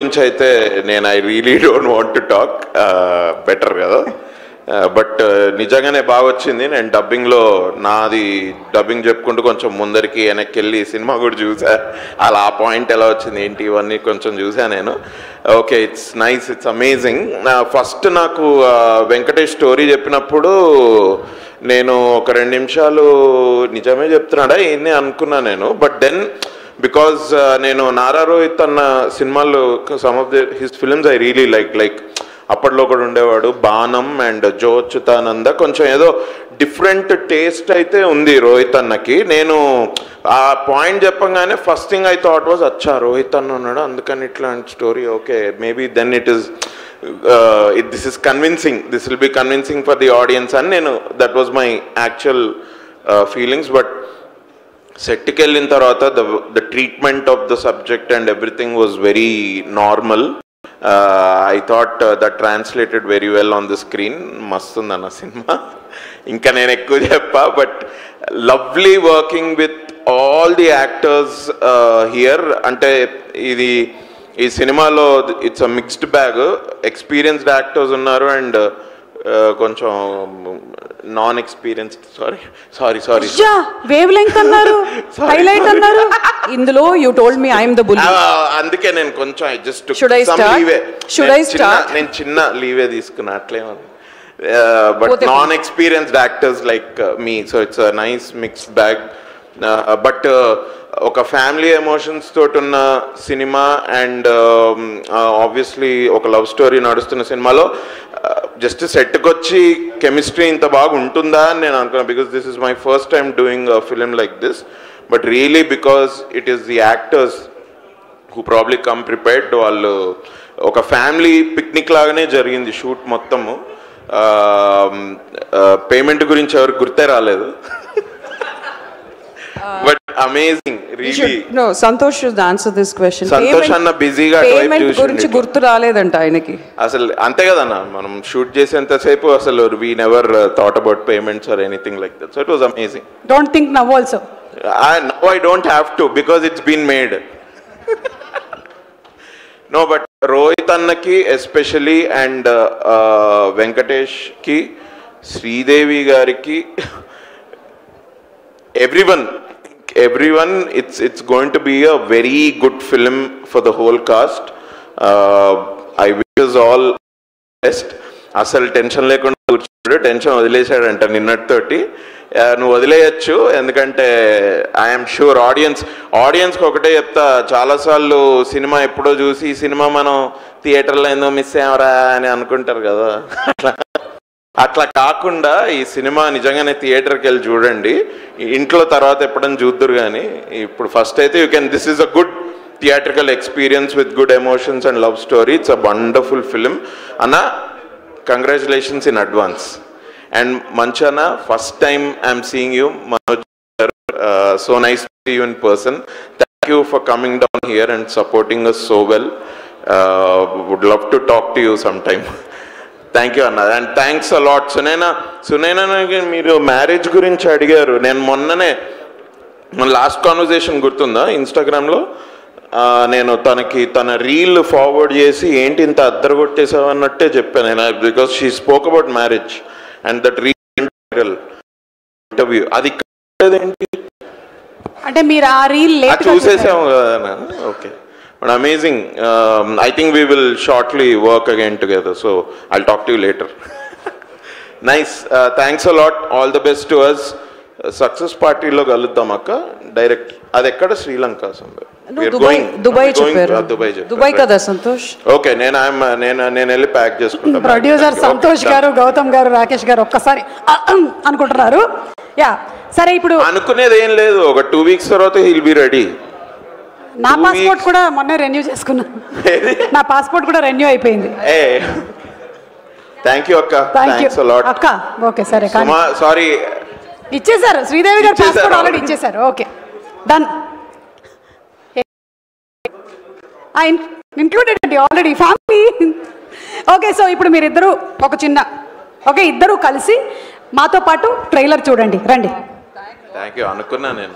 గురించి అయితే నేను I really don't want to talk, better కదా. బట్ నిజంగానే బాగా వచ్చింది. నేను డబ్బింగ్లో నాది డబ్బింగ్ చెప్పుకుంటూ కొంచెం ముందరికి వెనక్కి వెళ్ళి సినిమా కూడా చూసా. అలా ఆ పాయింట్ ఎలా వచ్చింది ఏంటి ఇవన్నీ కొంచెం చూసా నేను. Okay, it's nice, it's amazing. First నాకు వెంకటేష్ స్టోరీ చెప్పినప్పుడు నేను ఒక 2 నిమిషాలు నిజమే చెప్తున్నాడా ఏంది అనుకున్నా నేను. బట్ దెన్ బికాజ్ నేను నారా రోహిత్ అన్న సినిమాల్లో some of his films I really like అప్పట్లో కూడా ఉండేవాడు. బాణం అండ్ జో అచ్యుతానంద కొంచెం ఏదో డిఫరెంట్ టేస్ట్ అయితే ఉంది రోహిత్ అన్నకి. నేను ఆ పాయింట్ చెప్పగానే first thing I thought was అచ్చా రోహిత్ అన్న ఉన్నాడు అందుకని ఇట్లాంటి story. Okay, maybe then it is this is convincing, this will be convincing for the audience అని నేను, that was my actual feelings. But సెట్కి వెళ్ళిన తర్వాత the treatment of the subject and everything was very normal. I thought that translated very well on the screen. మస్తుందన్న cinema, ఇంకా నేను ఎక్కువ చెప్పా. But lovely working with all the actors here. అంటే ఇది ఈ సినిమాలో it's a mixed bag. Experienced actors ఉన్నారు అండ్ కొంచెం non experienced. Sorry wave length అన్నారు, హైలైట్ అన్నారు. ఇందులో you told me I am the bully. అందుకే నేను కొంచెం జస్ట్ నేను చిన్న లీవే తీసుకున్నా అట్లేమో. But non experienced actors like me, so it's a nice mixed bag. But ఒక ఫ్యామిలీ ఎమోషన్స్ తోటి ఉన్న సినిమా అండ్ ఆబ్వియస్లీ ఒక లవ్ స్టోరీ నడుస్తున్న సినిమాలో జస్ట్ సెట్కి వచ్చి కెమిస్ట్రీ ఇంత బాగా ఉంటుందా అని నేను అనుకున్నాను. Because this is my first time doing a film like this. But really because it is the actors who probably come prepared. వాళ్ళు ఒక ఫ్యామిలీ పిక్నిక్ లాగానే జరిగింది షూట్ మొత్తము. పేమెంట్ గురించి ఎవరికి గుర్తే రాలేదు. But amazing really. No, Santosh should answer this question. Santosh అన్న బిజీగా పేమెంట్ గురించి గుర్తు రాలేదంట ఆయనకి. అసలు అంతే కదన్న, మనం షూట్ చేసేంతసేపు అసలు we never thought about payments or anything like that. So it was amazing. Don't think now also. Now I don't have to because it's been made. No, but Rohit annaki especially and Venkatesh ki, Sridevi gariki, everyone, it's going to be a very good film for the whole cast. I wish us all best. అసలు tension లేకుండా కూర్చున్నాడు, tension వదిలేశాడంట నిన్నటితోటి. నువ్వు వదిలేయచ్చు, ఎందుకంటే I'm sure ఆడియన్స్కి ఒకటే చెప్తా, చాలాసార్లు cinema ఎప్పుడో చూసి ఈ సినిమా మనం థియేటర్లో ఏందో మిస్ అయ్యామరా అని అనుకుంటారు కదా. అట్లా కాకుండా ఈ సినిమా నిజంగానే థియేటర్కి వెళ్ళి చూడండి. ఇంట్లో తర్వాత ఎప్పుడైనా చూద్దురు కానీ ఇప్పుడు ఫస్ట్ అయితే you can, this is a good theatrical experience with good emotions and love story. It's a wonderful film అన్న. Congratulations in advance. And Manchana, first time I'm seeing you, Manoj, so nice to see you in person. Thank you for coming down here and supporting us so well. Would love to talk to you sometime. Thank you Anna, and thanks a lot. Sunaina మీరు marriage గురించి అడిగారు. నేను మొన్ననే మన last conversation గుర్తుందా ఇన్స్టాగ్రామ్లో, నేను తన రీల్ ఫార్వర్డ్ చేసి ఏంటి ఇంత అద్దరు కొట్టేసావు అన్నట్టే చెప్పాను నేను. Because she spoke about marriage and that reel interview అది ఏంటి అంటే మీరు ఆ రీల్ చూసేసాము కదా. Okay, but amazing. I think we will shortly work again together. So I'll talk to you later. Nice, thanks a lot. All the best to us. Success పార్టీలో కలుద్దాం అక్క డైరెక్ట్. అది ఎక్కడ? శ్రీలంక. దుబాయ్ కదా సంతోష్? ఓకే, నేను వెళ్ళి ప్యాక్ చేసుకుంటాను. Producer Santosh గారు, గౌతమ్ గారు, రాకేష్ గారు ఒక్కసారి అనుకుంటున్నారు. యా సరే, ఇప్పుడు అనుకునేది ఏం లేదు. ఒక 2 weeks తర్వాత హీల్ బి రెడీ. నా పాస్పోర్ట్ కూడా మొన్న రెన్యూ చేసుకున్నాను. నా పాస్పోర్ట్ కూడా రెన్యూ అయిపోయింది. థ్యాంక్ యూ అక్క. థ్యాంక్స్ అ లాట్ అక్క. ఓకే సరే, సారీ ఇచ్చేసారు. శ్రీదేవి గారు పాస్పోర్ట్ ఆల్రెడీ ఇచ్చేసారు. Okay, done. ఇంక్లూడెడ్ అండి ఆల్రెడీ ఫ్యామిలీ. ఓకే, సో ఇప్పుడు మీరిద్దరూ ఇద్దరు కలిసి మాతో పాటు ట్రైలర్ చూడండి. రండి. థ్యాంక్ యూ అనుకున్నా నేను.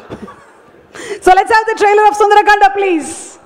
So let's have the trailer of Sundarakanda, please.